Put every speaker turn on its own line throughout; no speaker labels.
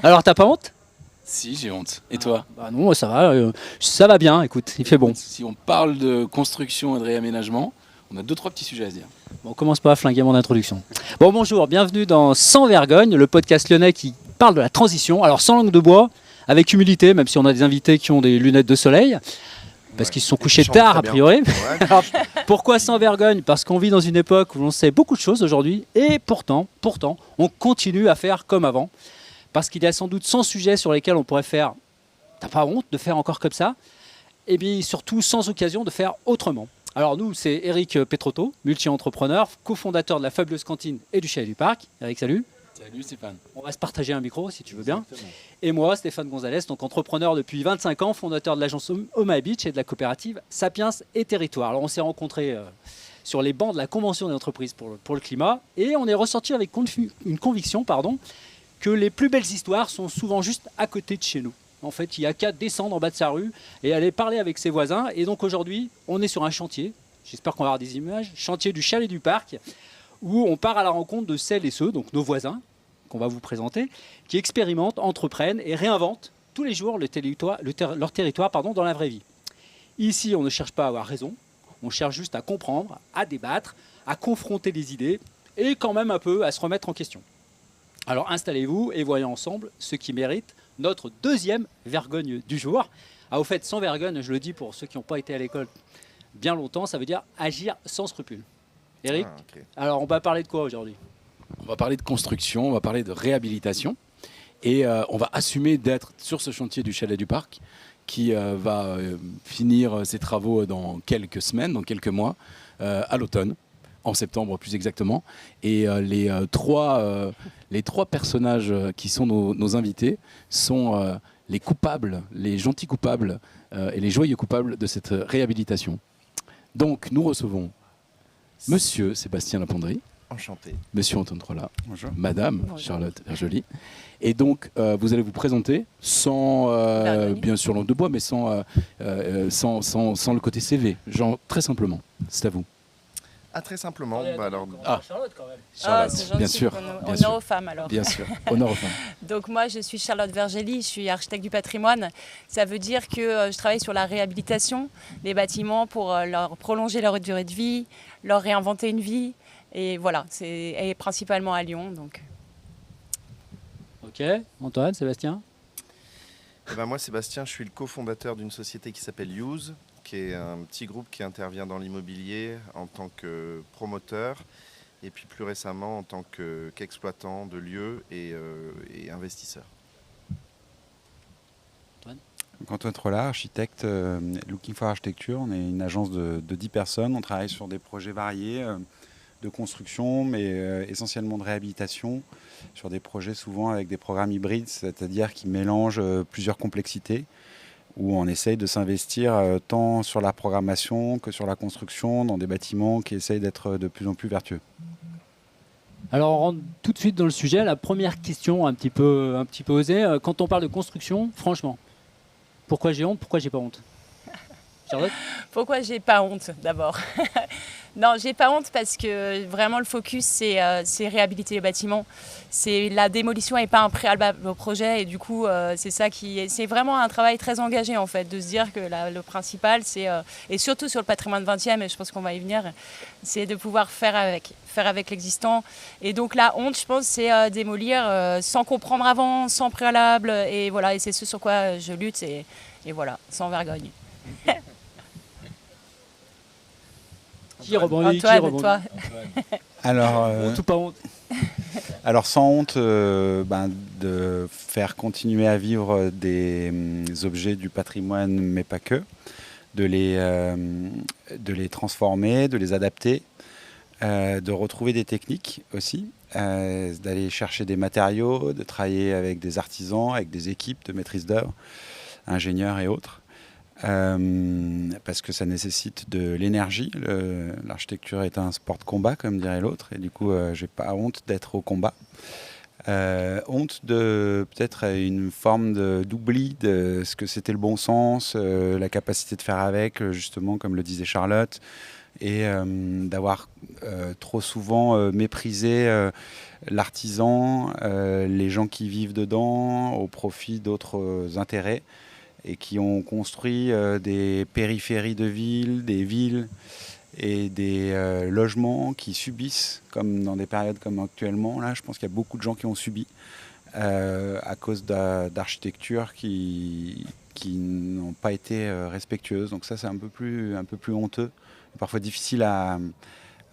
Alors, t'as pas honte?
Si, j'ai honte. Et toi?
Bah non, ça va bien, écoute, il fait bon.
Si on parle de construction et de réaménagement, on a deux, trois petits sujets à se dire.
Bon, on commence pas à flinguer mon introduction. Bon, bonjour, bienvenue dans Sans Vergogne, le podcast lyonnais qui parle de la transition. Alors, sans langue de bois, avec humilité, même si on a des invités qui ont des lunettes de soleil, parce qu'ils se sont couchés tard, a priori. Alors, pourquoi sans vergogne? Parce qu'on vit dans une époque où l'on sait beaucoup de choses aujourd'hui, et pourtant, on continue à faire comme avant. Parce qu'il y a sans doute 100 sujets sur lesquels on pourrait faire, t'as pas honte de faire encore comme ça, et bien surtout sans occasion de faire autrement. Alors nous, c'est Eric Petrotto, multi-entrepreneur, cofondateur de la fabuleuse cantine et du Chalet du Parc. Eric, salut.
Salut Stéphane.
On va se partager un micro si tu veux bien.
Exactement.
Et moi, Stéphane Gonzalez, donc entrepreneur depuis 25 ans, fondateur de l'agence Oma Beach et de la coopérative Sapiens et Territoire. Alors on s'est rencontrés sur les bancs de la Convention des entreprises pour le climat, et on est ressorti avec une conviction, que les plus belles histoires sont souvent juste à côté de chez nous. En fait, il n'y a qu'à descendre en bas de sa rue et aller parler avec ses voisins. Et donc aujourd'hui, on est sur un chantier, j'espère qu'on va avoir des images, chantier du Chalet du Parc, où on part à la rencontre de celles et ceux, donc nos voisins, qu'on va vous présenter, qui expérimentent, entreprennent et réinventent tous les jours leur territoire dans la vraie vie. Ici, on ne cherche pas à avoir raison, on cherche juste à comprendre, à débattre, à confronter les idées et quand même un peu à se remettre en question. Alors installez-vous et voyons ensemble ce qui mérite notre deuxième vergogne du jour. Ah, au fait, sans vergogne, je le dis pour ceux qui n'ont pas été à l'école bien longtemps, ça veut dire agir sans scrupule. Eric, Alors on va parler de quoi aujourd'hui?
On va parler de construction, on va parler de réhabilitation et on va assumer d'être sur ce chantier du Chalet du Parc qui va finir ses travaux dans quelques semaines, dans quelques mois, à l'automne. En septembre plus exactement. Et les trois personnages qui sont nos invités sont les coupables, les gentils coupables et les joyeux coupables de cette réhabilitation. Donc nous recevons Monsieur Sébastien Lapondry.
Enchanté.
Monsieur Antoine Trolla.
Bonjour.
Madame Charlotte Vergely. Et donc vous allez vous présenter sans bien sûr langue de bois, mais sans le côté CV. Genre très simplement. C'est à vous.
Ah, très simplement.
Charlotte quand même.
Charlotte,
c'est gentil.
bien sûr.
Honneur aux femmes alors.
Bien sûr, honneur aux femmes.
Donc moi je suis Charlotte Vergely, je suis architecte du patrimoine. Ça veut dire que je travaille sur la réhabilitation des bâtiments pour leur prolonger leur durée de vie, leur réinventer une vie. Et voilà, et principalement à Lyon. Donc.
Ok, Antoine, Sébastien.
Moi, Sébastien, je suis le cofondateur d'une société qui s'appelle Use, qui est un petit groupe qui intervient dans l'immobilier en tant que promoteur et puis plus récemment en tant qu'exploitant de lieux et investisseur.
Antoine Trolla, architecte, Looking for Architecture. On est une agence de 10 personnes. On travaille sur des projets variés de construction, mais essentiellement de réhabilitation, sur des projets souvent avec des programmes hybrides, c'est-à-dire qui mélangent plusieurs complexités, où on essaye de s'investir tant sur la programmation que sur la construction, dans des bâtiments qui essayent d'être de plus en plus vertueux.
Alors on rentre tout de suite dans le sujet. La première question un petit peu osée. Quand on parle de construction, franchement, pourquoi j'ai honte, pourquoi j'ai pas honte? Charlotte?
Pourquoi j'ai pas honte d'abord? Non, j'ai pas honte parce que vraiment le focus c'est réhabiliter les bâtiments. La démolition n'est pas un préalable au projet et du coup c'est vraiment un travail très engagé en fait, de se dire que le principal et surtout sur le patrimoine 20e, et je pense qu'on va y venir, c'est de pouvoir faire avec l'existant. Et donc la honte, je pense, c'est démolir sans comprendre avant, sans préalable, et voilà, et c'est ce sur quoi je lutte, et voilà, sans vergogne.
Qui rebondit?
Antoine, toi.
Alors,
Tout pas honte.
Alors sans honte de faire continuer à vivre des objets du patrimoine, mais pas que, de les transformer, de les adapter, de retrouver des techniques aussi, d'aller chercher des matériaux, de travailler avec des artisans, avec des équipes de maîtrise d'œuvre, ingénieurs et autres. Parce que ça nécessite de l'énergie. L'architecture est un sport de combat, comme dirait l'autre, et du coup, j'ai pas honte d'être au combat. Honte de peut-être une forme d'oubli de ce que c'était le bon sens, la capacité de faire avec, justement, comme le disait Charlotte, et d'avoir trop souvent méprisé l'artisan, les gens qui vivent dedans au profit d'autres intérêts et qui ont construit des périphéries de villes, des villes et des logements qui subissent, comme dans des périodes comme actuellement. Là, je pense qu'il y a beaucoup de gens qui ont subi à cause d'architecture qui n'ont pas été respectueuses. Donc ça, c'est un peu plus honteux, parfois difficile à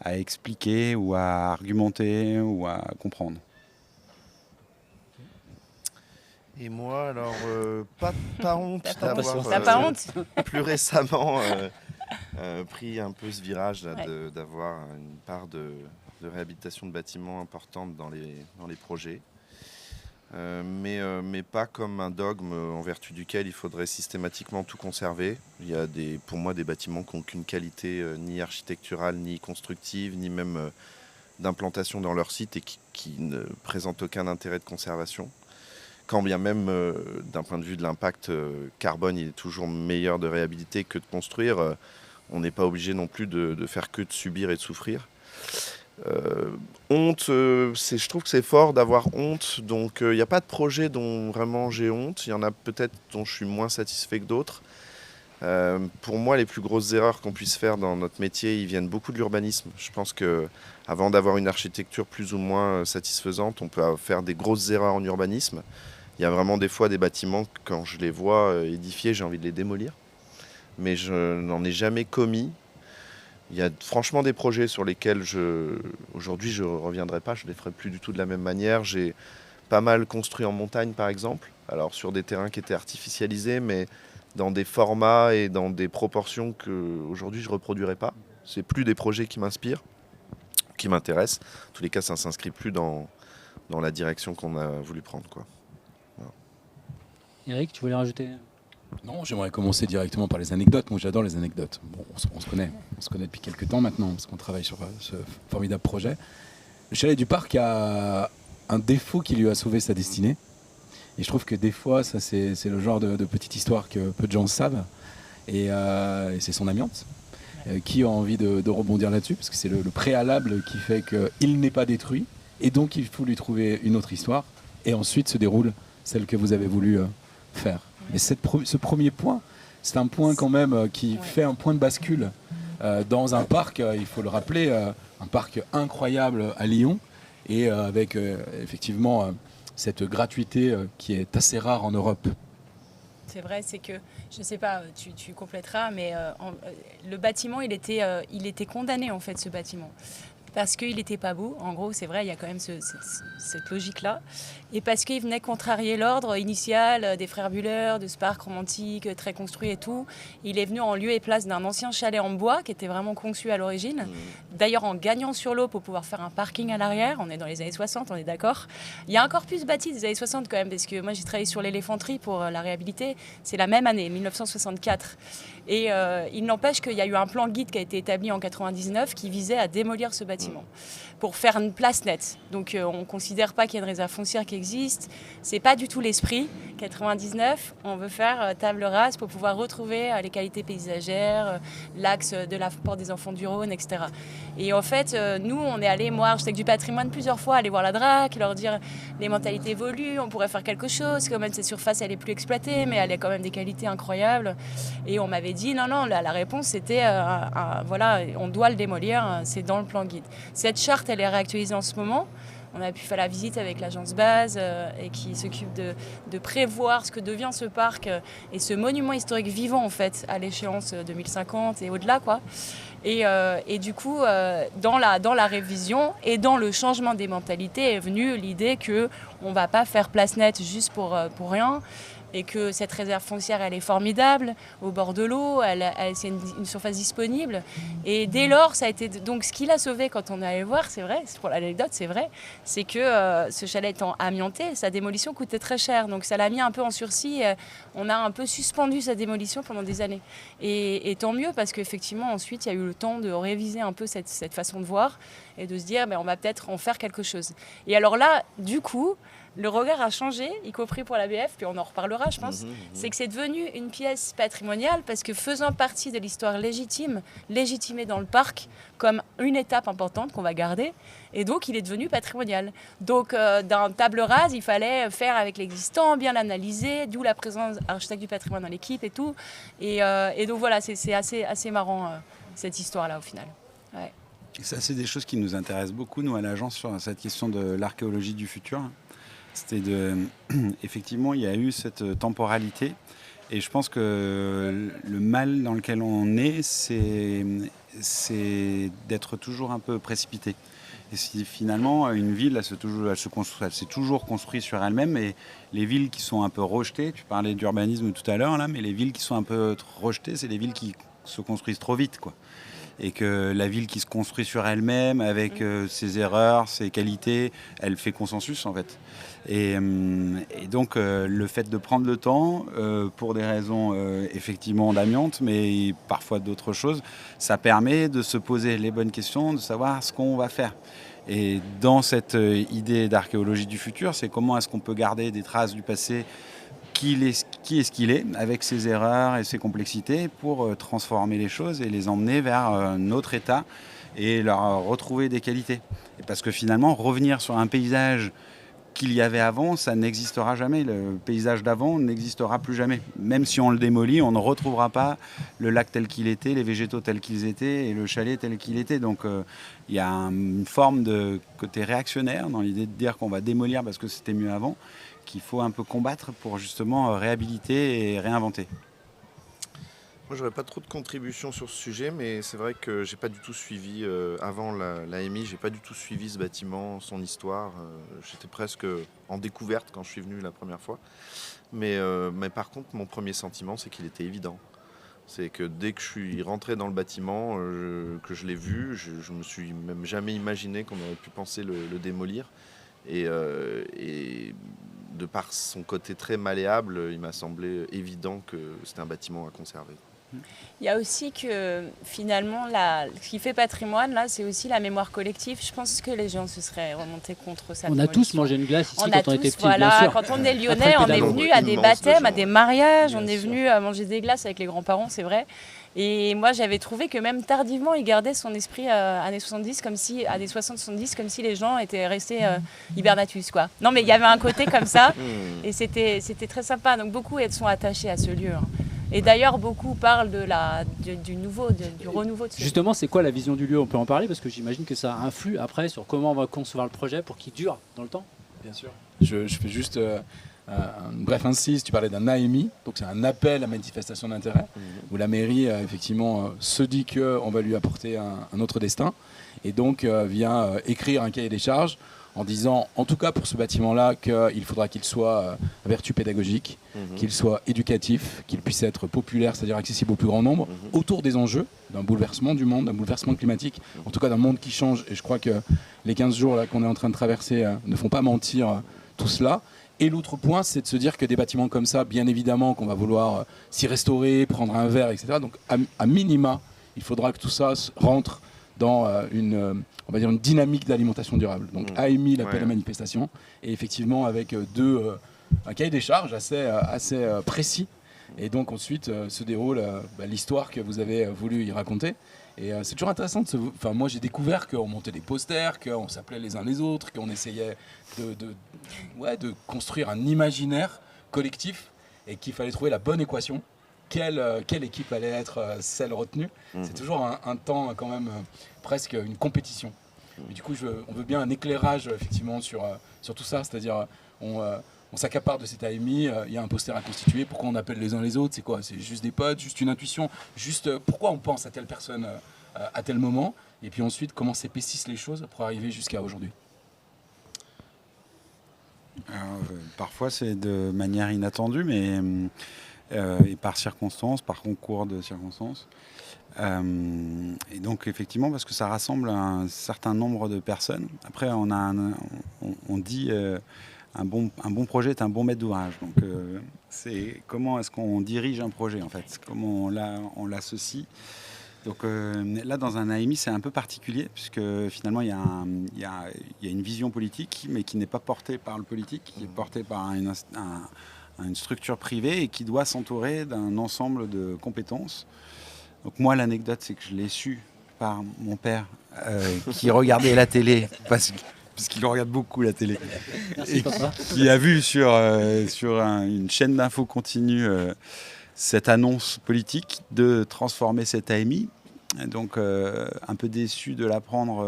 expliquer ou à argumenter ou à comprendre.
Et moi, alors, pas honte d'avoir
T'as pas honte
plus récemment pris un peu ce virage là, d'avoir une part de réhabilitation de bâtiments importante dans les projets. Mais pas comme un dogme en vertu duquel il faudrait systématiquement tout conserver. Il y a pour moi des bâtiments qui n'ont qu'une qualité ni architecturale, ni constructive, ni même d'implantation dans leur site et qui ne présentent aucun intérêt de conservation. Quand bien même, d'un point de vue de l'impact carbone, il est toujours meilleur de réhabiliter que de construire. On n'est pas obligé non plus de faire que de subir et de souffrir. Honte, je trouve que c'est fort d'avoir honte. Donc il n'y a pas de projet dont vraiment j'ai honte. Il y en a peut-être dont je suis moins satisfait que d'autres. Pour moi, les plus grosses erreurs qu'on puisse faire dans notre métier, ils viennent beaucoup de l'urbanisme. Je pense qu'avant d'avoir une architecture plus ou moins satisfaisante, on peut faire des grosses erreurs en urbanisme. Il y a vraiment des fois des bâtiments, quand je les vois édifiés, j'ai envie de les démolir. Mais je n'en ai jamais commis. Il y a franchement des projets sur lesquels aujourd'hui je ne reviendrai pas, je ne les ferai plus du tout de la même manière. J'ai pas mal construit en montagne par exemple, alors sur des terrains qui étaient artificialisés, mais dans des formats et dans des proportions qu'aujourd'hui je ne reproduirai pas. Ce n'est plus des projets qui m'inspirent, qui m'intéressent. En tous les cas, ça ne s'inscrit plus dans la direction qu'on a voulu prendre, quoi. Voilà.
Eric, tu voulais rajouter ?
Non, j'aimerais commencer directement par les anecdotes. Moi, j'adore les anecdotes. Bon, on se connaît depuis quelques temps maintenant, parce qu'on travaille sur ce formidable projet. Le Chalet du Parc a un défaut qui lui a sauvé sa destinée. Et je trouve que des fois, ça, c'est le genre de petite histoire que peu de gens savent. Et c'est son amiante. Qui a envie de rebondir là-dessus, parce que c'est le préalable qui fait qu'il n'est pas détruit. Et donc, il faut lui trouver une autre histoire. Et ensuite se déroule celle que vous avez voulu faire. Mais ce premier point, c'est un point quand même qui fait un point de bascule dans un parc, il faut le rappeler, un parc incroyable à Lyon, et avec effectivement cette gratuité qui est assez rare en Europe.
C'est vrai, c'est que, je ne sais pas, tu compléteras, mais le bâtiment, il était condamné en fait, ce bâtiment. Parce qu'il n'était pas beau, en gros, c'est vrai, il y a quand même cette logique-là. Et parce qu'il venait contrarier l'ordre initial des frères Buller, de ce parc romantique, très construit et tout. Il est venu en lieu et place d'un ancien chalet en bois qui était vraiment conçu à l'origine. D'ailleurs, en gagnant sur l'eau pour pouvoir faire un parking à l'arrière. On est dans les années 60, on est d'accord. Il y a un corpus bâti des années 60 quand même, parce que moi, j'ai travaillé sur l'éléphanterie pour la réhabiliter. C'est la même année, 1964. Et il n'empêche qu'il y a eu un plan guide qui a été établi en 99 qui visait à démolir ce bâtiment pour faire une place nette. Donc on ne considère pas qu'il y ait une réserve foncière qui existe. C'est pas du tout l'esprit. 99, on veut faire table rase pour pouvoir retrouver les qualités paysagères, l'axe de la porte des Enfants du Rhône, etc. Et en fait, nous, on est allés, moi, architecte du patrimoine, plusieurs fois, aller voir la DRAC, leur dire les mentalités évoluent, on pourrait faire quelque chose, quand même cette surface, elle est plus exploitée, mais elle a quand même des qualités incroyables. Et on m'avait dit, non, la réponse, c'était, voilà, on doit le démolir, c'est dans le plan guide. Cette charte, elle est réactualisée en ce moment. On a pu faire la visite avec l'agence Base et qui s'occupe de prévoir ce que devient ce parc et ce monument historique vivant en fait à l'échéance 2050 et au-delà quoi. Et du coup, dans la révision et dans le changement des mentalités est venue l'idée qu'on ne va pas faire place nette juste pour rien. Et que cette réserve foncière, elle est formidable, au bord de l'eau, c'est une surface disponible. Et dès lors, ça a été... Donc, ce qui l'a sauvé quand on est allé voir, c'est vrai, pour l'anecdote, c'est vrai, c'est que ce chalet étant amianté, sa démolition coûtait très cher. Donc, ça l'a mis un peu en sursis. On a un peu suspendu sa démolition pendant des années. Et tant mieux, parce qu'effectivement, ensuite, il y a eu le temps de réviser un peu cette façon de voir et de se dire, on va peut-être en faire quelque chose. Et alors là, du coup... le regard a changé, y compris pour la BF, puis on en reparlera, je pense. C'est que c'est devenu une pièce patrimoniale parce que faisant partie de l'histoire légitimée dans le parc comme une étape importante qu'on va garder, et donc il est devenu patrimonial. Donc dans table rase, il fallait faire avec l'existant, bien l'analyser, d'où la présence architecte du patrimoine dans l'équipe et tout. Et donc voilà, c'est assez marrant cette histoire-là au final. Ouais.
Ça, c'est des choses qui nous intéressent beaucoup, nous, à l'agence, sur cette question de l'archéologie du futur. Effectivement, il y a eu cette temporalité. Et je pense que le mal dans lequel on est, c'est d'être toujours un peu précipité. Et si finalement, une ville, elle s'est toujours construite sur elle-même. Et les villes qui sont un peu rejetées, tu parlais d'urbanisme tout à l'heure, là, mais les villes qui sont un peu rejetées, c'est les villes qui se construisent trop vite, quoi. Et que la ville qui se construit sur elle-même, avec ses erreurs, ses qualités, elle fait consensus en fait. Et donc le fait de prendre le temps, pour des raisons effectivement d'amiante, mais parfois d'autres choses, ça permet de se poser les bonnes questions, de savoir ce qu'on va faire. Et dans cette idée d'archéologie du futur, c'est comment est-ce qu'on peut garder des traces du passé, qui est-ce qu'il est, avec ses erreurs et ses complexités, pour transformer les choses et les emmener vers un autre état et leur retrouver des qualités. Et parce que finalement, revenir sur un paysage qu'il y avait avant, ça n'existera jamais. Le paysage d'avant n'existera plus jamais. Même si on le démolit, on ne retrouvera pas le lac tel qu'il était, les végétaux tels qu'ils étaient et le chalet tel qu'il était. Donc il y a une forme de côté réactionnaire dans l'idée de dire qu'on va démolir parce que c'était mieux avant, qu'il faut un peu combattre pour justement réhabiliter et réinventer.
Moi, j'aurais pas trop de contributions sur ce sujet, mais c'est vrai que j'ai pas du tout suivi, avant l'AMI, j'ai pas du tout suivi ce bâtiment, son histoire. J'étais presque en découverte quand je suis venu la première fois. Mais par contre, mon premier sentiment, c'est qu'il était évident. C'est que dès que je suis rentré dans le bâtiment, que je l'ai vu, je me suis même jamais imaginé qu'on aurait pu penser le démolir. Et de par son côté très malléable, il m'a semblé évident que c'était un bâtiment à conserver.
Il y a aussi que finalement, ce qui fait patrimoine, là, c'est aussi la mémoire collective. Je pense que les gens se seraient remontés contre ça.
On a tous mangé une glace ici
on
quand on
a
était
tous,
petits,
voilà,
bien sûr.
quand on est lyonnais, on est venu à des baptêmes, à des mariages,
Bien
on est
sûr.
venu à manger des glaces avec les grands-parents, c'est vrai. Et moi, j'avais trouvé que même tardivement, il gardait son esprit années 70, années 60-70, comme si les gens étaient restés hibernatus, quoi. Non, mais il y avait un côté comme ça, et c'était très sympa. Donc beaucoup sont attachés à ce lieu. Hein. Et d'ailleurs, beaucoup parlent du renouveau de ce lieu.
Justement, c'est quoi la vision du lieu? On peut en parler parce que j'imagine que ça influe après sur comment on va concevoir le projet pour qu'il dure dans le temps.
Bien sûr. Je fais juste une bref incise. Tu parlais d'un AMI, donc c'est un appel à manifestation d'intérêt, où la mairie effectivement se dit qu'on va lui apporter un autre destin, et donc vient écrire un cahier des charges en disant, en tout cas pour ce bâtiment-là, qu'il faudra qu'il soit à vertu pédagogique, qu'il soit éducatif, qu'il puisse être populaire, c'est-à-dire accessible au plus grand nombre, autour des enjeux d'un bouleversement du monde, d'un bouleversement climatique, en tout cas d'un monde qui change. Et je crois que les 15 jours là, qu'on est en train de traverser ne font pas mentir tout cela. Et l'autre point, c'est de se dire que des bâtiments comme ça, bien évidemment qu'on va vouloir s'y restaurer, prendre un verre, etc. Donc à minima, il faudra que tout ça rentre dans on va dire une dynamique d'alimentation durable. Donc AMI, l'appel à manifestation, et effectivement avec un cahier des charges assez précis. Et donc ensuite se déroule l'histoire que vous avez voulu y raconter. Et c'est toujours intéressant moi j'ai découvert qu'on montait des posters, qu'on s'appelait les uns les autres, qu'on essayait de construire un imaginaire collectif et qu'il fallait trouver la bonne équation. Quelle équipe allait être celle retenue. C'est toujours un temps quand même presque une compétition. Mais du coup on veut bien un éclairage effectivement sur tout ça, c'est-à-dire on s'accapare de cet AMI, il y a un poster à constituer, pourquoi on appelle les uns les autres, c'est quoi? C'est juste des potes, juste une intuition, juste pourquoi on pense à telle personne à tel moment, et puis ensuite comment s'épaississent les choses pour arriver jusqu'à aujourd'hui.
Parfois c'est de manière inattendue, mais et par circonstances, par concours de circonstances. Et donc effectivement, parce que ça rassemble un certain nombre de personnes. Après, on dit un bon projet est un bon maître d'ouvrage. Donc c'est comment est-ce qu'on dirige un projet en fait, comment on l'associe. Donc là, dans un AMI, c'est un peu particulier, puisque finalement, il y a une vision politique, mais qui n'est pas portée par le politique, qui est portée par une structure privée et qui doit s'entourer d'un ensemble de compétences. Donc moi, l'anecdote, c'est que je l'ai su par mon père, qui regardait la télé, parce qu'il regarde beaucoup la télé,
Merci, papa.
qui a vu sur une chaîne d'infos continue cette annonce politique de transformer cette AMI. Donc un peu déçu de l'apprendre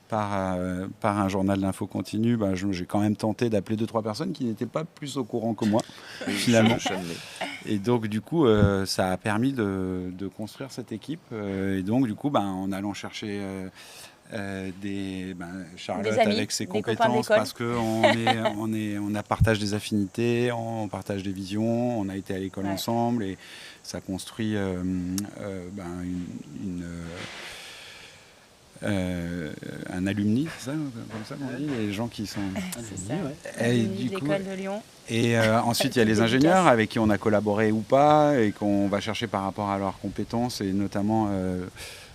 par un journal d'infos continue, j'ai quand même tenté d'appeler 2-3 personnes qui n'étaient pas plus au courant que moi, finalement. Et donc du coup, ça a permis de construire cette équipe. Et donc du coup, en allant chercher Charlotte
Des amis,
avec ses
des copains
compétences,
d'école.
parce qu'on a partage des affinités, on partage des visions, on a été à l'école ensemble et ça construit un alumni, c'est ça, comme ça qu'on dit, les gens qui sont...
C'est ça.
Et
Et
du coup,
l'école de Lyon.
et ensuite, il y a les ingénieurs avec qui on a collaboré ou pas et qu'on va chercher par rapport à leurs compétences. Et notamment,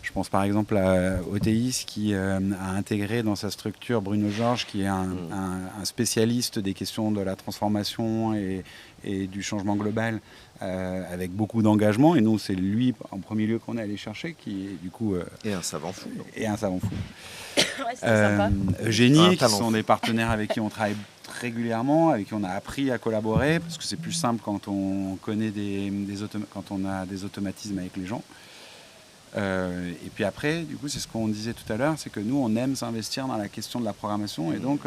je pense par exemple à Othéis qui a intégré dans sa structure Bruno Georges, qui est un spécialiste des questions de la transformation et du changement global, avec beaucoup d'engagement. Et nous, c'est lui en premier lieu qu'on est allé chercher, qui est du coup...
Et un savant fou.
Et un savant fou.
Ouais, c'était sympa.
Eugénie, qui sont des partenaires avec qui on travaille régulièrement, avec qui on a appris à collaborer, parce que c'est plus simple quand on connaît quand on a des automatismes avec les gens. Et puis après, du coup, c'est ce qu'on disait tout à l'heure, c'est que nous, on aime s'investir dans la question de la programmation. Et donc,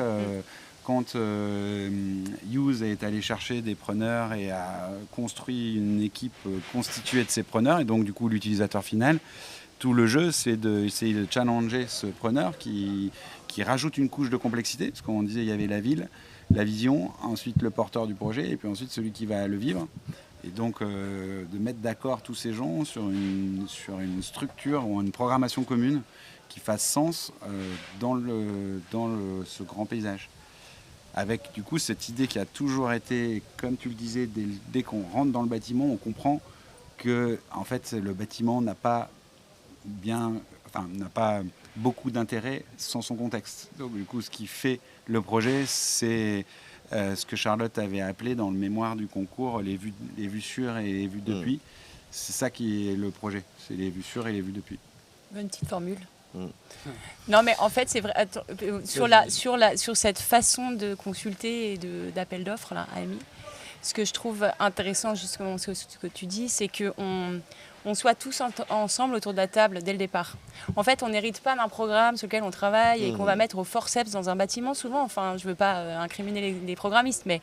quand Use est allé chercher des preneurs et a construit une équipe constituée de ces preneurs, et donc du coup, l'utilisateur final, tout le jeu, c'est d'essayer de challenger ce preneur qui rajoute une couche de complexité, parce qu'on disait il y avait la ville, la vision, ensuite le porteur du projet, et puis ensuite celui qui va le vivre. Et donc de mettre d'accord tous ces gens sur une structure ou une programmation commune qui fasse sens dans ce grand paysage. Avec du coup cette idée qui a toujours été, comme tu le disais, dès qu'on rentre dans le bâtiment, on comprend que en fait le bâtiment n'a pas beaucoup d'intérêt sans son contexte. Donc du coup, ce qui fait le projet, c'est ce que Charlotte avait appelé dans le mémoire du concours les vues sur et les vues depuis. C'est ça qui est le projet, c'est les vues sur et les vues depuis.
Une petite formule. Non, mais en fait, c'est vrai. Attends, sur cette façon de consulter et d'appel d'offres, là, AMI, ce que je trouve intéressant, justement, ce que tu dis, c'est qu'on soit tous ensemble autour de la table dès le départ. En fait, on n'hérite pas d'un programme sur lequel on travaille et qu'on va mettre au forceps dans un bâtiment souvent. Enfin, je ne veux pas incriminer les programmistes, mais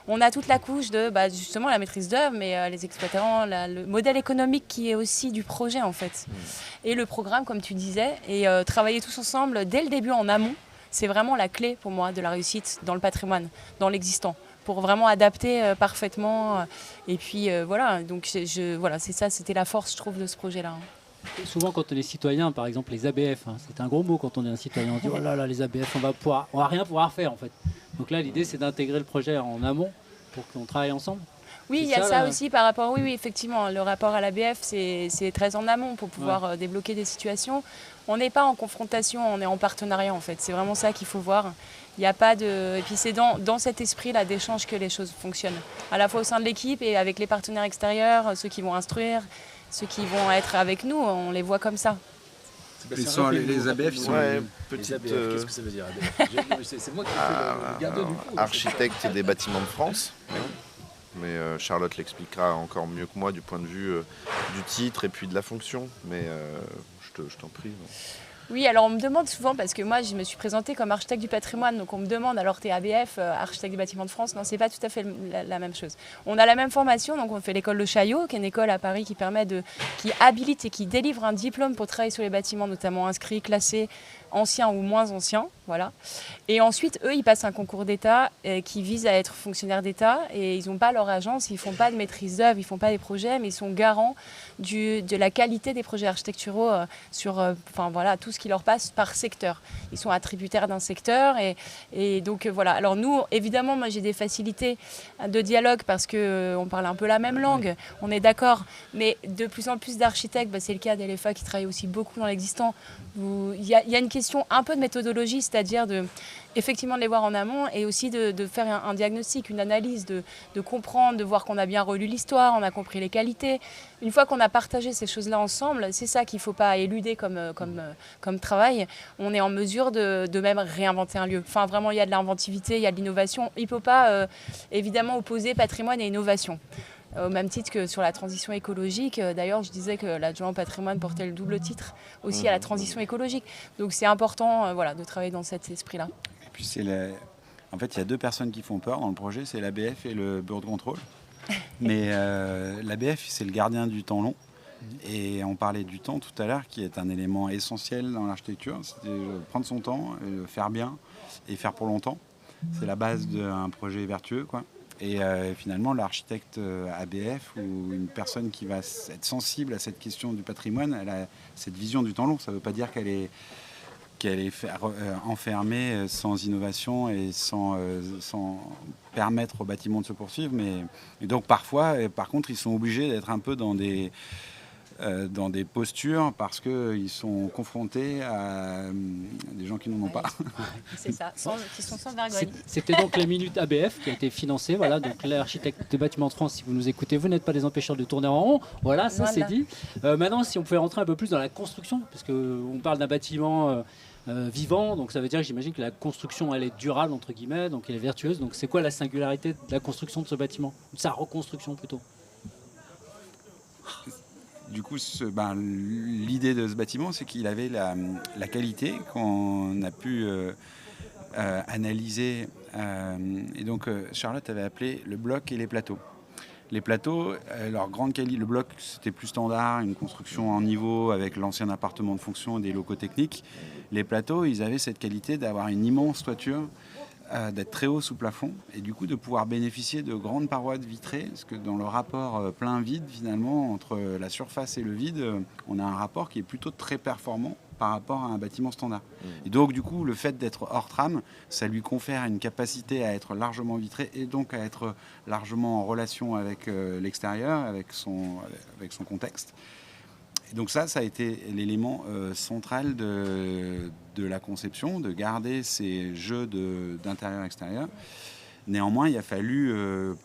on a toute la couche de justement la maîtrise d'œuvre, mais les exploitants, le modèle économique qui est aussi du projet en fait. Et le programme, comme tu disais, et travailler tous ensemble dès le début en amont, c'est vraiment la clé pour moi de la réussite dans le patrimoine, dans l'existant, pour vraiment adapter parfaitement. Et puis voilà, donc voilà, c'est ça, c'était la force, je trouve, de ce projet-là.
Et souvent, quand on est citoyen, par exemple les ABF, c'est un gros mot quand on est un citoyen. On dit oh là là, les ABF, on va rien pouvoir faire en fait. Donc là, l'idée, c'est d'intégrer le projet en amont pour qu'on travaille ensemble.
Oui, il y a ça aussi par rapport. Oui, effectivement, le rapport à l'ABF, c'est très en amont pour pouvoir débloquer des situations. On n'est pas en confrontation, on est en partenariat en fait. C'est vraiment ça qu'il faut voir. Il n'y a pas de. Et puis c'est dans cet esprit-là d'échange que les choses fonctionnent. À la fois au sein de l'équipe et avec les partenaires extérieurs, ceux qui vont instruire, ceux qui vont être avec nous, on les voit comme ça.
Les ABF, ils sont
Qu'est-ce que ça veut dire ABF? C'est moi qui ai fait le gardien du coup.
Architecte des bâtiments de France. Mais Charlotte l'expliquera encore mieux que moi du point de vue du titre et puis de la fonction. Mais je t'en prie. Non.
Oui, alors on me demande souvent, parce que moi je me suis présentée comme architecte du patrimoine, donc on me demande, alors t'es ABF, architecte des bâtiments de France? Non, c'est pas tout à fait la même chose. On a la même formation, donc on fait l'école de Chaillot, qui est une école à Paris qui habilite et qui délivre un diplôme pour travailler sur les bâtiments, notamment inscrits, classés, anciens ou moins anciens. Voilà. Et ensuite, eux, ils passent un concours d'État qui vise à être fonctionnaires d'État et ils n'ont pas leur agence, ils ne font pas de maîtrise d'œuvre, ils ne font pas des projets, mais ils sont garants de la qualité des projets architecturaux sur tout ce qui leur passe par secteur. Ils sont attributaires d'un secteur et donc voilà. Alors nous, évidemment, moi j'ai des facilités de dialogue parce qu'on parle un peu la même langue, on est d'accord, mais de plus en plus d'architectes, c'est le cas d'LFA qui travaille aussi beaucoup dans l'existant, il y a une question un peu de méthodologie, c'est-à-dire effectivement de les voir en amont et aussi de faire un diagnostic, une analyse, de comprendre, de voir qu'on a bien relu l'histoire, on a compris les qualités. Une fois qu'on a partagé ces choses-là ensemble, c'est ça qu'il ne faut pas éluder comme travail. On est en mesure de même réinventer un lieu. Enfin, vraiment, il y a de l'inventivité, il y a de l'innovation. Il ne faut pas, évidemment, opposer patrimoine et innovation. Au même titre que sur la transition écologique. D'ailleurs, je disais que l'adjoint au patrimoine portait le double titre aussi à la transition écologique. Donc c'est important de travailler dans cet esprit-là.
Et puis en fait, il y a deux personnes qui font peur dans le projet, c'est l'ABF et le bureau de contrôle. Mais l'ABF, c'est le gardien du temps long. Et on parlait du temps tout à l'heure, qui est un élément essentiel dans l'architecture. C'est prendre son temps, le faire bien et faire pour longtemps. C'est la base d'un projet vertueux, quoi. Et finalement, l'architecte ABF ou une personne qui va être sensible à cette question du patrimoine, elle a cette vision du temps long. Ça ne veut pas dire qu'elle est enfermée sans innovation et sans permettre au bâtiment de se poursuivre. Et donc parfois, par contre, ils sont obligés d'être un peu dans des postures parce qu'ils sont confrontés à des gens qui n'en ont pas.
C'est ça, qui sont sans vergogne.
C'était donc la Minute ABF qui a été financée. Voilà, donc l'architecte de Bâtiments de France, si vous nous écoutez, vous n'êtes pas des empêcheurs de tourner en rond. Voilà, ça c'est dit. Maintenant, si on pouvait rentrer un peu plus dans la construction, parce qu'on parle d'un bâtiment vivant, donc ça veut dire, j'imagine que la construction, elle est durable, entre guillemets, donc elle est vertueuse. Donc c'est quoi la singularité de la construction de ce bâtiment, de sa reconstruction plutôt?
Du coup, l'idée de ce bâtiment, c'est qu'il avait la qualité qu'on a pu analyser. Et donc, Charlotte avait appelé le bloc et les plateaux. Les plateaux, leur grande qualité, le bloc, c'était plus standard, une construction en niveau avec l'ancien appartement de fonction et des locaux techniques. Les plateaux, ils avaient cette qualité d'avoir une immense toiture, d'être très haut sous plafond et du coup de pouvoir bénéficier de grandes parois de vitrées, parce que dans le rapport plein-vide, finalement, entre la surface et le vide, on a un rapport qui est plutôt très performant par rapport à un bâtiment standard. Et donc du coup, le fait d'être hors trame, ça lui confère une capacité à être largement vitré et donc à être largement en relation avec l'extérieur, avec son contexte. Et donc ça a été l'élément central de la conception, de garder ces jeux d'intérieur-extérieur. Néanmoins, il a fallu,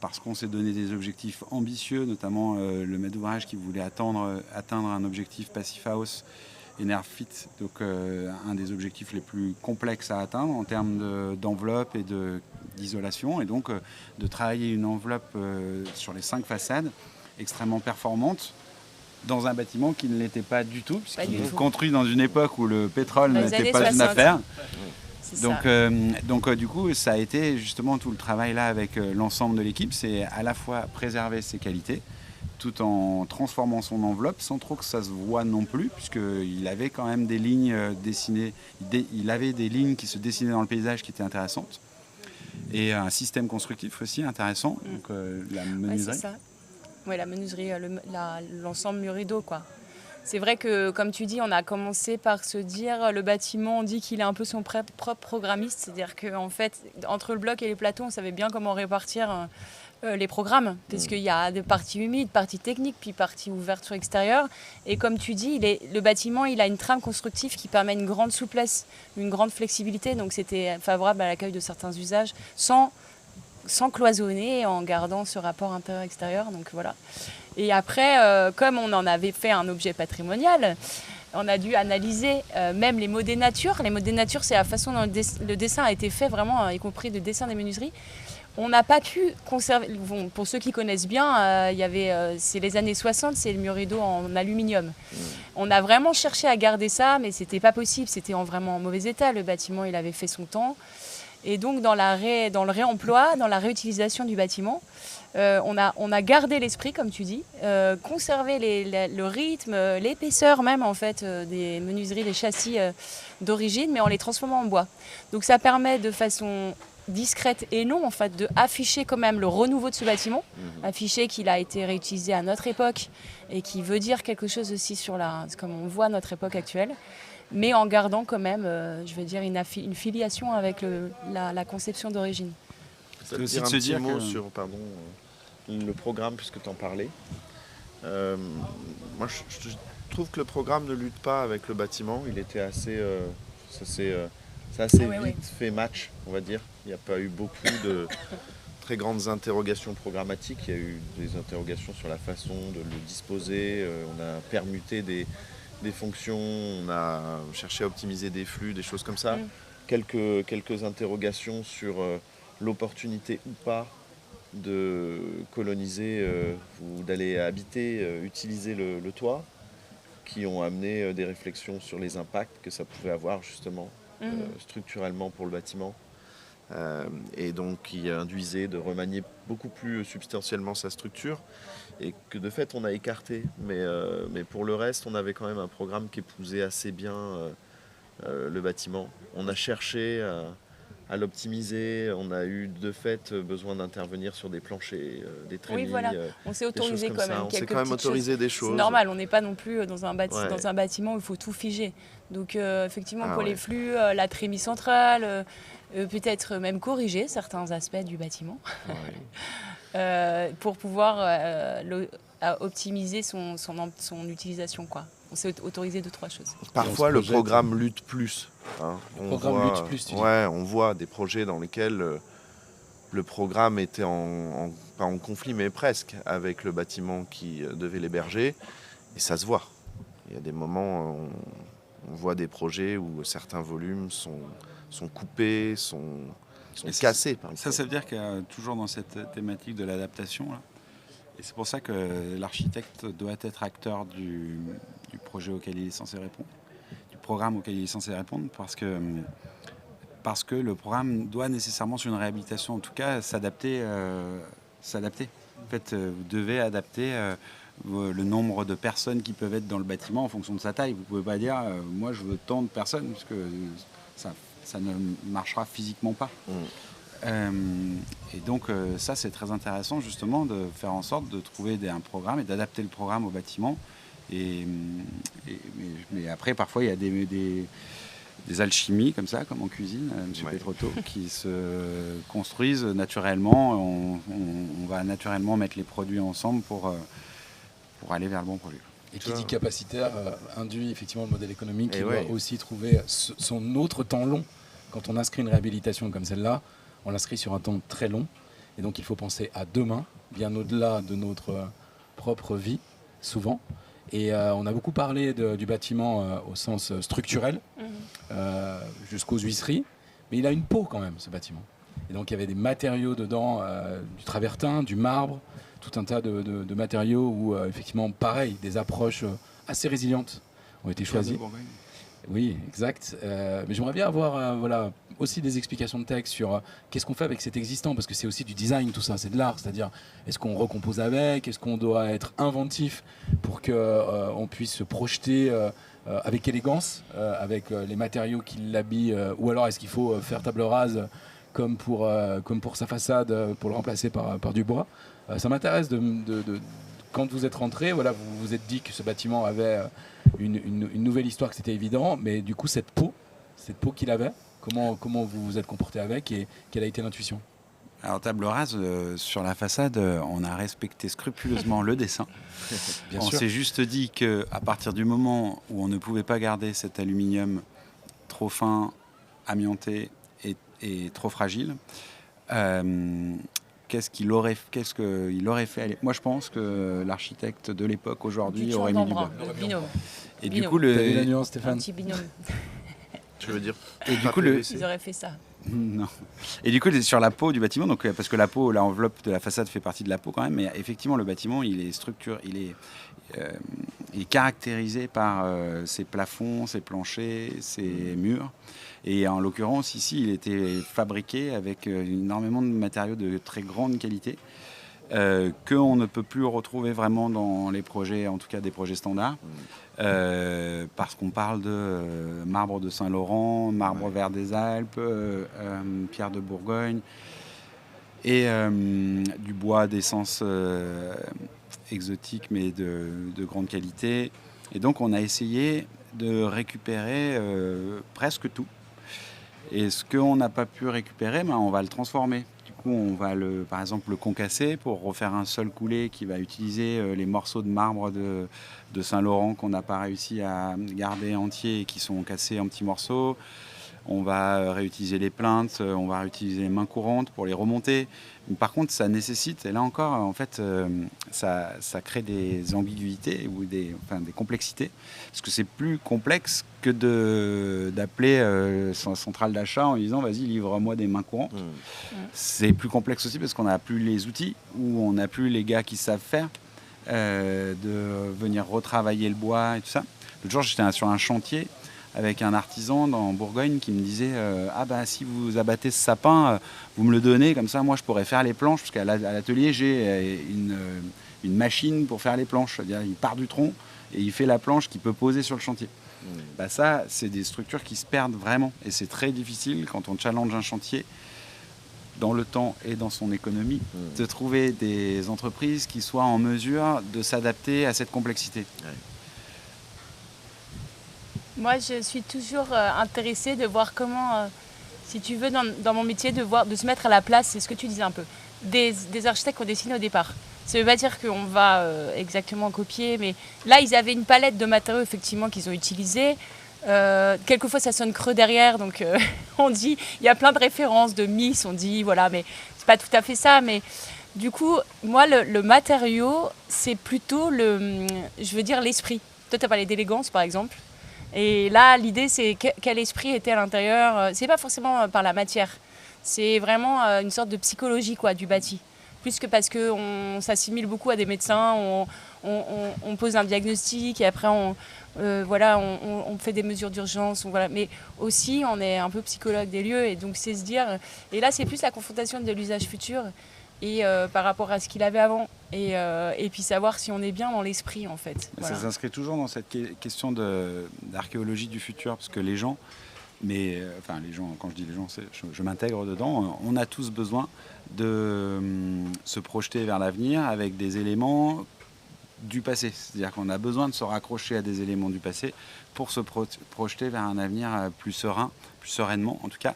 parce qu'on s'est donné des objectifs ambitieux, notamment le maître d'ouvrage qui voulait atteindre un objectif Passive House Enerfit, donc un des objectifs les plus complexes à atteindre en termes d'enveloppe et d'isolation, et donc de travailler une enveloppe sur les 5 façades extrêmement performante, dans un bâtiment qui ne l'était pas du tout, puisqu'il est construit dans une époque où le pétrole n'était pas une affaire. Donc du coup, ça a été justement tout le travail là avec l'ensemble de l'équipe, c'est à la fois préserver ses qualités, tout en transformant son enveloppe, sans trop que ça se voit non plus, puisqu'il avait quand même des lignes dessinées, il avait des lignes qui se dessinaient dans le paysage qui étaient intéressantes, et un système constructif aussi intéressant, donc la menuiserie.
C'est ça. Oui, la menuiserie, l'ensemble mur rideau, quoi. C'est vrai que, comme tu dis, on a commencé par se dire, le bâtiment, on dit qu'il est un peu son propre programmiste, c'est-à-dire qu'en fait, entre le bloc et les plateaux, on savait bien comment répartir les programmes, parce qu'il y a des parties humides, parties techniques, puis parties ouvertes sur l'extérieur. Et comme tu dis, le bâtiment, il a une trame constructive qui permet une grande souplesse, une grande flexibilité, donc c'était favorable à l'accueil de certains usages, sans cloisonner, en gardant ce rapport intérieur-extérieur. Donc voilà. Et après, comme on en avait fait un objet patrimonial, on a dû analyser même les mots des natures. Les mots des natures, c'est la façon dont le dessin a été fait, vraiment, y compris le dessin des menuiseries. On n'a pas pu conserver. Bon, pour ceux qui connaissent bien, c'est les années 60, c'est le mur rideau en aluminium. On a vraiment cherché à garder ça, mais c'était pas possible. C'était vraiment en mauvais état. Le bâtiment, il avait fait son temps. Et donc dans le réemploi, dans la réutilisation du bâtiment, on a gardé l'esprit, comme tu dis, conservé le rythme, l'épaisseur même en fait des menuiseries, des châssis d'origine, mais en les transformant en bois. Donc ça permet de façon discrète et non en fait de afficher quand même le renouveau de ce bâtiment, afficher qu'il a été réutilisé à notre époque et qui veut dire quelque chose aussi sur comme on voit notre époque actuelle, mais en gardant quand même, je veux dire, une filiation avec la conception d'origine.
C'est aussi de se dire mot sur le programme, puisque tu en parlais. Moi, je trouve que le programme ne lutte pas avec le bâtiment. Il était assez, vite fait match, on va dire. Il n'y a pas eu beaucoup de très grandes interrogations programmatiques. Il y a eu des interrogations sur la façon de le disposer. On a permuté des fonctions, on a cherché à optimiser des flux, des choses comme ça. Quelques interrogations sur l'opportunité ou pas de coloniser ou d'aller habiter, utiliser le toit, qui ont amené des réflexions sur les impacts que ça pouvait avoir justement structurellement pour le bâtiment. Et donc qui induisait de remanier beaucoup plus substantiellement sa structure et que de fait on a écarté. Mais pour le reste, on avait quand même un programme qui épousait assez bien le bâtiment. On a cherché à l'optimiser, on a eu de fait besoin d'intervenir sur des planchers, des trémies.
Oui, voilà, on s'est autorisé quand même
quelques petites choses. Des choses.
C'est normal, on n'est pas non plus dans un bâtiment où il faut tout figer. Donc effectivement, pour les flux, la trémie centrale, peut-être même corriger certains aspects du bâtiment pour pouvoir optimiser son utilisation, quoi. On s'est autorisé 2-3 choses.
Parfois, le programme lutte plus.
On
voit des projets dans lesquels le programme était pas en conflit, mais presque, avec le bâtiment qui devait l'héberger. Et ça se voit. Il y a des moments où on voit des projets où certains volumes sont coupés, sont cassés.
Ça veut dire qu'il y a toujours dans cette thématique de l'adaptation, là. Et c'est pour ça que l'architecte doit être acteur du projet auquel il est censé répondre, du programme auquel il est censé répondre, parce que le programme doit nécessairement, sur une réhabilitation en tout cas, s'adapter. En fait, vous devez adapter le nombre de personnes qui peuvent être dans le bâtiment en fonction de sa taille. Vous ne pouvez pas dire moi je veux tant de personnes, parce que ça ne marchera physiquement pas. Et donc ça c'est très intéressant justement de faire en sorte de trouver un programme et d'adapter le programme au bâtiment. Mais après parfois il y a des alchimies comme ça, comme en cuisine, M. Petrotto, qui se construisent naturellement. On va naturellement mettre les produits ensemble pour aller vers le bon produit.
Et qui dit capacitaire induit effectivement le modèle économique qui doit aussi trouver son autre temps long. Quand on inscrit une réhabilitation comme celle-là, on l'inscrit sur un temps très long. Et donc il faut penser à demain, bien au-delà de notre propre vie, souvent. Et on a beaucoup parlé du bâtiment au sens structurel, jusqu'aux huisseries. Mais il a une peau quand même, ce bâtiment. Et donc il y avait des matériaux dedans, du travertin, du marbre, tout un tas de matériaux où effectivement, pareil, des approches assez résilientes ont été choisies. Oui, exact. Mais j'aimerais bien avoir aussi des explications de texte sur qu'est-ce qu'on fait avec cet existant, parce que c'est aussi du design, tout ça, c'est de l'art. C'est-à-dire, est-ce qu'on recompose avec, est-ce qu'on doit être inventif pour qu'on puisse se projeter avec élégance, avec les matériaux qui l'habillent, ou alors est-ce qu'il faut faire table rase comme pour sa façade, pour le remplacer par du bois. Ça m'intéresse quand vous êtes rentré, vous vous êtes dit que ce bâtiment avait une nouvelle histoire, que c'était évident, mais du coup cette peau qu'il avait, comment vous vous êtes comporté avec et quelle a été l'intuition?
Alors table rase, sur la façade, on a respecté scrupuleusement le dessin. On s'est juste dit qu'à partir du moment où on ne pouvait pas garder cet aluminium trop fin, amianté et trop fragile, qu'est-ce qu'il aurait fait? Moi, je pense que l'architecte de l'époque aujourd'hui aurait mis du bois.
Binôme.
Et du coup, t'as vu la nuance, Stéphane?
Un petit binôme.
Tu veux dire?
Et du coup,
ils auraient fait ça.
Non. Et du coup, sur la peau du bâtiment, donc parce que la peau, l'enveloppe de la façade fait partie de la peau quand même, mais effectivement, le bâtiment, il est il est caractérisé par ses plafonds, ses planchers, ses murs. Et en l'occurrence, ici, il était fabriqué avec énormément de matériaux de très grande qualité qu'on ne peut plus retrouver vraiment dans les projets, en tout cas des projets standards, parce qu'on parle de marbre de Saint-Laurent, marbre vert des Alpes, pierre de Bourgogne et du bois d'essence exotique mais de grande qualité. Et donc on a essayé de récupérer presque tout. Et ce qu'on n'a pas pu récupérer, on va le transformer. Du coup, on va par exemple le concasser pour refaire un sol coulé qui va utiliser les morceaux de marbre de Saint-Laurent qu'on n'a pas réussi à garder entiers et qui sont cassés en petits morceaux. On va réutiliser les plaintes, on va réutiliser les mains courantes pour les remonter. Par contre, ça nécessite, et là encore, en fait, ça crée des ambiguïtés ou des complexités, parce que c'est plus complexe que d'appeler son centrale d'achat en disant vas-y, livre-moi des mains courantes. C'est plus complexe aussi parce qu'on n'a plus les outils ou on n'a plus les gars qui savent faire de venir retravailler le bois et tout ça. L'autre jour, j'étais sur un chantier avec un artisan en Bourgogne qui me disait si vous abattez ce sapin, vous me le donnez, comme ça moi je pourrais faire les planches, parce qu'à l'atelier j'ai une machine pour faire les planches, c'est-à-dire il part du tronc et il fait la planche qu'il peut poser sur le chantier. Ça, c'est des structures qui se perdent vraiment, et c'est très difficile quand on challenge un chantier dans le temps et dans son économie, de trouver des entreprises qui soient en mesure de s'adapter à cette complexité.
Moi, je suis toujours intéressée de voir comment, si tu veux, dans mon métier, de se mettre à la place, c'est ce que tu disais un peu, des architectes qu'on dessine au départ. Ça ne veut pas dire qu'on va exactement copier, mais là, ils avaient une palette de matériaux, effectivement, qu'ils ont utilisés. Quelquefois, ça sonne creux derrière, donc on dit, il y a plein de références de Miss, on dit, voilà, mais c'est pas tout à fait ça, mais... Du coup, moi, le matériau, c'est plutôt l'esprit. Toi, tu as parlé d'élégance, par exemple. Et là, l'idée, c'est quel esprit était à l'intérieur. C'est pas forcément par la matière. C'est vraiment une sorte de psychologie du bâti. Plus que parce qu'on s'assimile beaucoup à des médecins, on pose un diagnostic et après on fait des mesures d'urgence. Mais aussi, on est un peu psychologue des lieux. Et donc, c'est se dire... Et là, c'est plus la confrontation de l'usage futur et par rapport à ce qu'il avait avant. Et puis savoir si on est bien dans l'esprit, en fait.
Ça s'inscrit toujours dans cette question d'archéologie du futur, parce que les gens, les gens, quand je dis les gens, je m'intègre dedans, on a tous besoin de se projeter vers l'avenir avec des éléments du passé. C'est-à-dire qu'on a besoin de se raccrocher à des éléments du passé pour se projeter vers un avenir plus serein, plus sereinement en tout cas.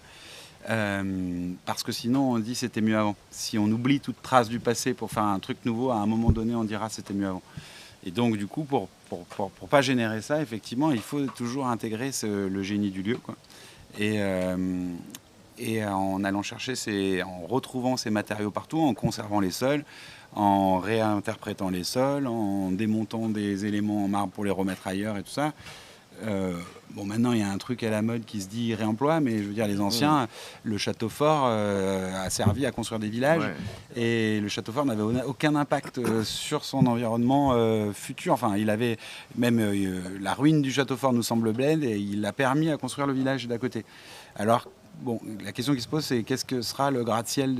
Parce que sinon on dit c'était mieux avant. Si on oublie toute trace du passé pour faire un truc nouveau, à un moment donné on dira c'était mieux avant. Et donc du coup pour pas générer ça, effectivement il faut toujours intégrer le génie du lieu, quoi. Et en allant chercher en retrouvant ces matériaux partout, en conservant les sols, en réinterprétant les sols, en démontant des éléments en marbre pour les remettre ailleurs et tout ça. Maintenant il y a un truc à la mode qui se dit réemploi, mais je veux dire les anciens, le château fort a servi à construire des villages, et le château fort n'avait aucun impact sur son environnement futur. Enfin, il avait même la ruine du château fort nous semble belle, et il a permis à construire le village d'à côté. Alors la question qui se pose, c'est qu'est-ce que sera le gratte-ciel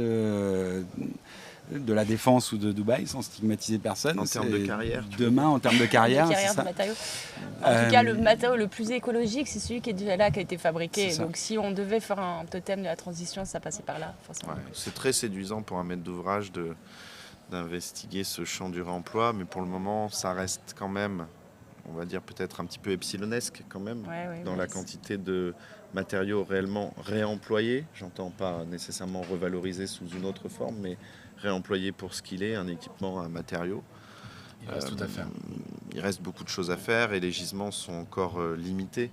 de la Défense ou de Dubaï, sans stigmatiser personne.
En termes de carrière.
Demain, en termes de carrière, c'est ça.
En tout cas, le matériau le plus écologique, c'est celui qui est déjà là, qui a été fabriqué. Donc si on devait faire un totem de la transition, ça passait par là, forcément.
C'est très séduisant pour un maître d'ouvrage d'investiguer ce champ du réemploi, mais pour le moment, ça reste quand même, on va dire peut-être un petit peu epsilonesque quand même, dans la quantité de matériaux réellement réemployés. J'entends pas nécessairement revalorisés sous une autre forme, mais réemployé pour ce qu'il est, un équipement, un matériau.
Il reste tout à faire.
Il reste beaucoup de choses à faire, et les gisements sont encore limités.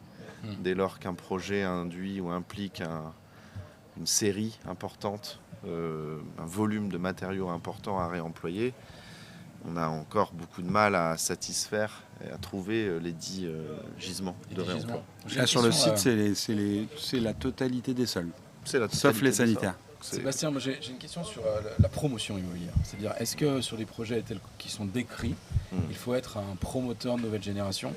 Dès lors qu'un projet induit ou implique une série importante, un volume de matériaux important à réemployer, on a encore beaucoup de mal à satisfaire et à trouver les dits gisements de réemploi.
Là, sur le site, c'est la totalité des sols,
C'est la
sauf les
totalité des
sanitaires.
Sébastien, moi j'ai une question sur la promotion immobilière. C'est-à-dire, est-ce que sur les projets tels qui sont décrits, il faut être un promoteur de nouvelle génération?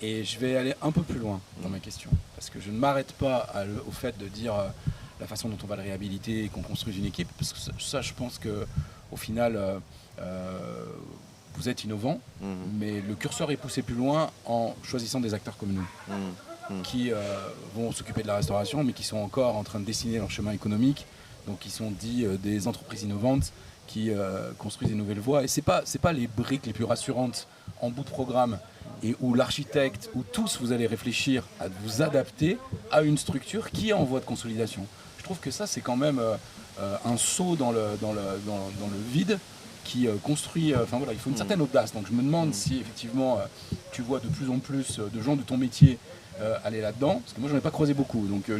Et je vais aller un peu plus loin dans ma question. Parce que je ne m'arrête pas au fait de dire la façon dont on va le réhabiliter et qu'on construise une équipe. Parce que ça, je pense qu'au final, vous êtes innovant, mais le curseur est poussé plus loin en choisissant des acteurs comme nous, qui vont s'occuper de la restauration, mais qui sont encore en train de dessiner leur chemin économique. Donc, ils sont dits des entreprises innovantes qui construisent des nouvelles voies. Et c'est pas les briques les plus rassurantes en bout de programme et où l'architecte, où tous vous allez réfléchir à vous adapter à une structure qui est en voie de consolidation. Je trouve que ça, c'est quand même un saut dans le vide qui construit... Enfin voilà, il faut une certaine audace. Donc je me demande si effectivement tu vois de plus en plus de gens de ton métier aller là-dedans, parce que moi j'en ai pas croisé beaucoup, donc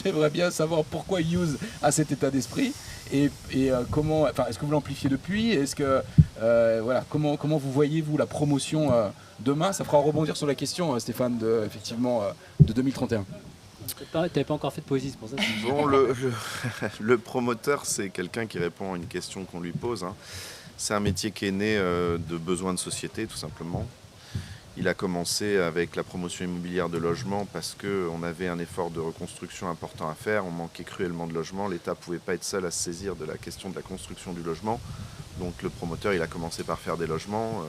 j'aimerais bien savoir pourquoi Use a cet état d'esprit et comment, enfin est-ce que vous l'amplifiez depuis, est-ce que voilà, comment vous voyez vous la promotion demain? Ça fera rebondir sur la question Stéphane de 2031.
T'avais pas encore fait de poésie, c'est pour ça.
Bon, le promoteur, c'est quelqu'un qui répond à une question qu'on lui pose, hein. C'est un métier qui est né de besoins de société, tout simplement. Il a commencé avec la promotion immobilière de logements parce qu'on avait un effort de reconstruction important à faire. On manquait cruellement de logements. L'État ne pouvait pas être seul à se saisir de la question de la construction du logement. Donc le promoteur, il a commencé par faire des logements.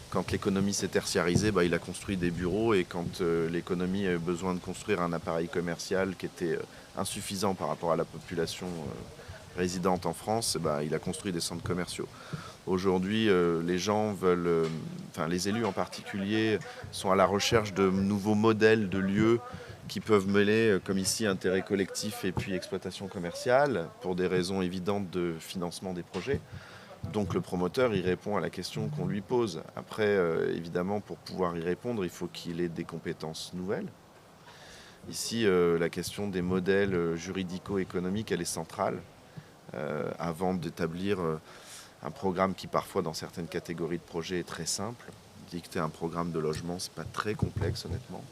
Quand l'économie s'est tertiarisée, il a construit des bureaux. Et quand l'économie a eu besoin de construire un appareil commercial qui était insuffisant par rapport à la population résidente en France, il a construit des centres commerciaux. Aujourd'hui, les gens veulent, les élus en particulier, sont à la recherche de nouveaux modèles de lieux qui peuvent mêler, comme ici, intérêt collectif et puis exploitation commerciale, pour des raisons évidentes de financement des projets. Donc le promoteur, il répond à la question qu'on lui pose. Après, évidemment, pour pouvoir y répondre, il faut qu'il ait des compétences nouvelles. Ici, la question des modèles juridico-économiques, elle est centrale, avant d'établir... un programme qui parfois dans certaines catégories de projets est très simple. Dicter un programme de logement, c'est pas très complexe honnêtement.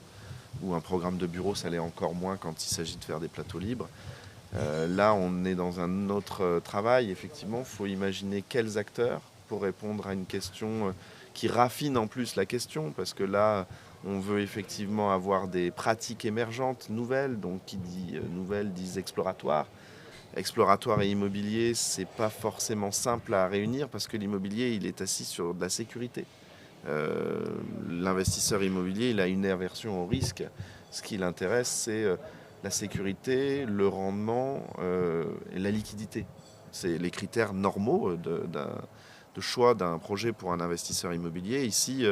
Ou un programme de bureau, ça l'est encore moins quand il s'agit de faire des plateaux libres. Là, on est dans un autre travail. Effectivement, il faut imaginer quels acteurs pour répondre à une question qui raffine en plus la question. Parce que là, on veut effectivement avoir des pratiques émergentes, nouvelles. Donc qui dit nouvelles, dit exploratoires. Exploratoire et immobilier, c'est pas forcément simple à réunir parce que l'immobilier, il est assis sur de la sécurité. L'investisseur immobilier, il a une aversion au risque. Ce qui l'intéresse, c'est la sécurité, le rendement et la liquidité. C'est les critères normaux de choix d'un projet pour un investisseur immobilier. Ici,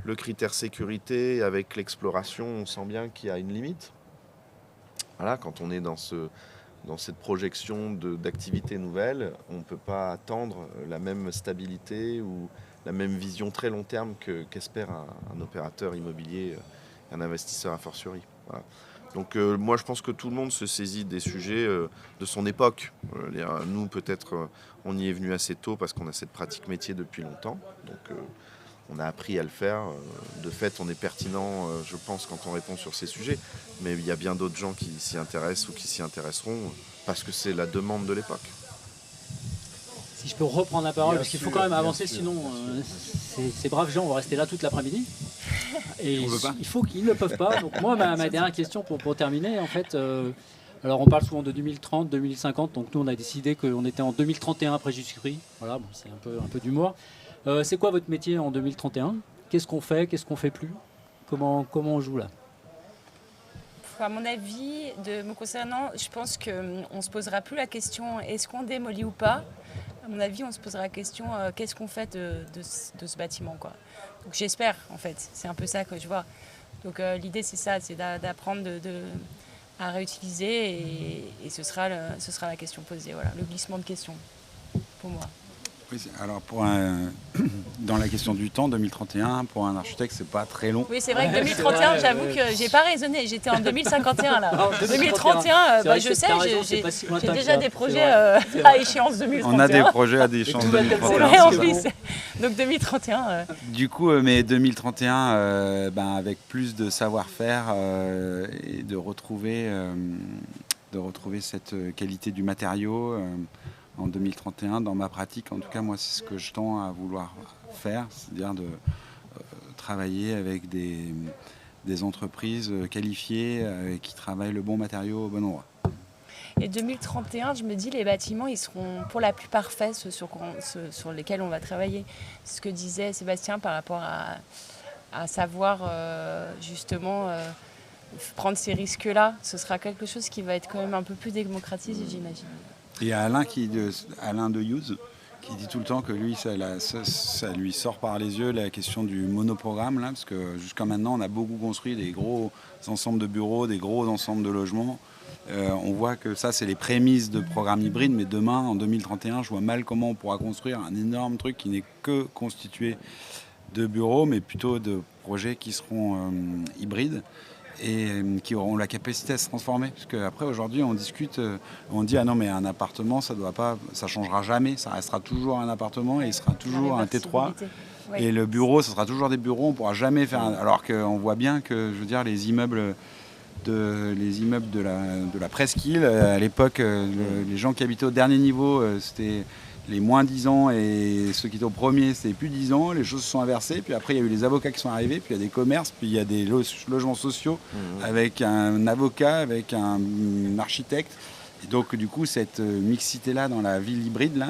le critère sécurité avec l'exploration, on sent bien qu'il y a une limite. Voilà, quand on est dans cette projection d'activités nouvelles, on ne peut pas attendre la même stabilité ou la même vision très long terme qu'espère un opérateur immobilier, un investisseur a fortiori. Voilà. Donc moi je pense que tout le monde se saisit des sujets de son époque. Nous peut-être on y est venu assez tôt parce qu'on a cette pratique métier depuis longtemps. Donc on a appris à le faire. De fait, on est pertinent, je pense, quand on répond sur ces sujets. Mais il y a bien d'autres gens qui s'y intéressent ou qui s'y intéresseront parce que c'est la demande de l'époque.
Si je peux reprendre la parole,
Bien
parce qu'il faut
sûr,
quand même
bien
avancer,
sûr,
sinon
bien sûr.
ces braves gens vont rester là toute l'après-midi. Et
On veut pas.
il faut qu'ils ne peuvent pas. Donc moi, ma dernière question pour terminer, en fait, alors on parle souvent de 2030, 2050. Donc nous, on a décidé qu'on était en 2031 après Jésus-Christ. Voilà, bon, c'est un peu d'humour. C'est quoi votre métier en 2031 ? Qu'est-ce qu'on fait ? Qu'est-ce qu'on fait plus ? Comment on joue là ?
À mon avis, me concernant, je pense qu'on ne se posera plus la question est-ce qu'on démolit ou pas. À mon avis, on se posera la question qu'est-ce qu'on fait de ce bâtiment, quoi. Donc j'espère, en fait. C'est un peu ça que je vois. Donc l'idée, c'est ça, c'est d'apprendre à réutiliser et ce sera la question posée. Voilà, le glissement de questions, pour moi.
Oui, alors dans la question du temps, 2031, pour un architecte, c'est pas très long.
Oui, c'est vrai que 2031,
vrai,
j'avoue que j'ai pas raisonné. J'étais en 2051 là.
Non,
2031,
vrai que
je sais,
t'as raison, c'est pas si
j'ai
lointain que
déjà
ça.
des
C'est
projets
vrai.
à échéance 2031.
On a des projets à des chances
tout va bien,
C'est
2031.
vrai en
c'est
plus.
bon.
Donc 2031.
Du coup, mais 2031, avec plus de savoir-faire et de retrouver de retrouver cette qualité du matériau en 2031. Dans ma pratique, en tout cas, moi, c'est ce que je tends à vouloir faire, c'est-à-dire de travailler avec des entreprises qualifiées qui travaillent le bon matériau au bon endroit.
Et 2031, je me dis, les bâtiments, ils seront pour la plupart faits, ceux sur lesquels on va travailler. C'est ce que disait Sébastien par rapport à savoir justement prendre ces risques-là. Ce sera quelque chose qui va être quand même un peu plus démocratisé, j'imagine.
Il y a Alain de Hughes qui dit tout le temps que lui, ça lui sort par les yeux la question du monoprogramme, là, parce que jusqu'à maintenant, on a beaucoup construit des gros ensembles de bureaux, des gros ensembles de logements. On voit que ça, c'est les prémices de programmes hybrides, mais demain, en 2031, je vois mal comment on pourra construire un énorme truc qui n'est que constitué de bureaux, mais plutôt de projets qui seront hybrides et qui auront la capacité à se transformer. Parce qu'après, aujourd'hui, on discute, on dit « Ah non, mais un appartement, ça changera jamais, ça restera toujours un appartement et il sera toujours un T3. Oui. Et le bureau, ce sera toujours des bureaux, on ne pourra jamais faire... Alors qu'on voit bien que, je veux dire, les immeubles de la presqu'île, à l'époque, les gens qui habitaient au dernier niveau, c'était les moins 10 ans, et ceux qui étaient au premier, c'était plus 10 ans. Les choses se sont inversées, puis après il y a eu les avocats qui sont arrivés, puis il y a des commerces, puis il y a des logements sociaux avec un avocat, avec un architecte. Et donc du coup, cette mixité-là dans la ville hybride, là,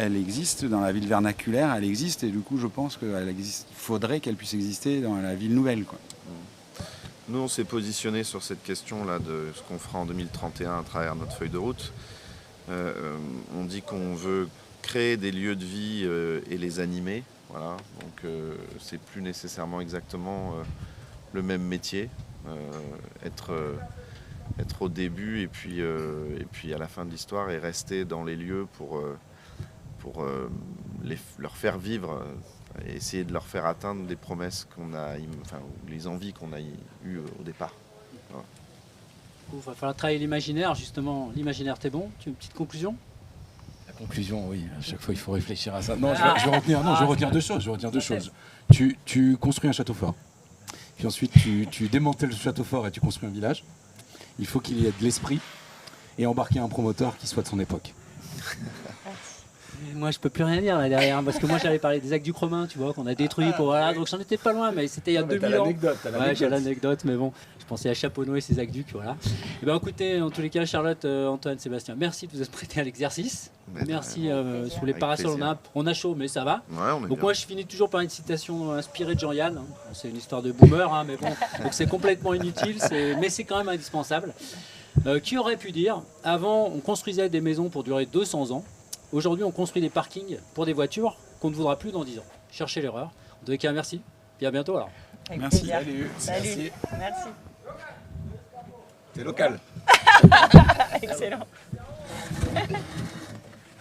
elle existe, dans la ville vernaculaire, elle existe, et du coup je pense qu'il faudrait qu'elle puisse exister dans la ville nouvelle, quoi.
Nous, on s'est positionné sur cette question-là de ce qu'on fera en 2031 à travers notre feuille de route. On dit qu'on veut créer des lieux de vie et les animer. Voilà. Donc, c'est plus nécessairement exactement le même métier. Être au début et puis à la fin de l'histoire et rester dans les lieux pour leur faire vivre et essayer de leur faire atteindre des promesses qu'on a, ou les envies qu'on a eues au départ. Voilà.
Il va falloir travailler l'imaginaire, justement. L'imaginaire, t'es bon? Tu as une petite conclusion?
La conclusion, oui. À chaque fois, il faut réfléchir à ça. Non, je vais retenir deux choses. Tu construis un château fort. Puis ensuite, tu démantèles le château fort et tu construis un village. Il faut qu'il y ait de l'esprit et embarquer un promoteur qui soit de son époque.
Moi, je peux plus rien dire là derrière, parce que moi j'avais parlé des Actes du Cremin, tu vois, qu'on a détruit pour voilà, donc j'en étais pas loin, mais c'était il y a 2000 ans. Ouais, j'ai l'anecdote, mais bon, je pensais à Chaponneau et ses aqueducs, voilà. Et ben écoutez, en tous les cas, Charlotte, Antoine, Sébastien, merci de vous être prêtés à l'exercice. Merci sous les parasols, on a chaud, mais ça va.
Ouais,
donc moi, je finis toujours par une citation inspirée de Jean-Yann. Hein. C'est une histoire de boomer, hein, mais bon, donc c'est complètement inutile, mais c'est quand même indispensable. Qui aurait pu dire, avant, on construisait des maisons pour durer 200 ans. Aujourd'hui, on construit des parkings pour des voitures qu'on ne voudra plus dans 10 ans. Cherchez l'erreur. En tous les cas, merci. Et à bientôt alors.
Merci.
Salut. Merci.
C'est local.
Excellent.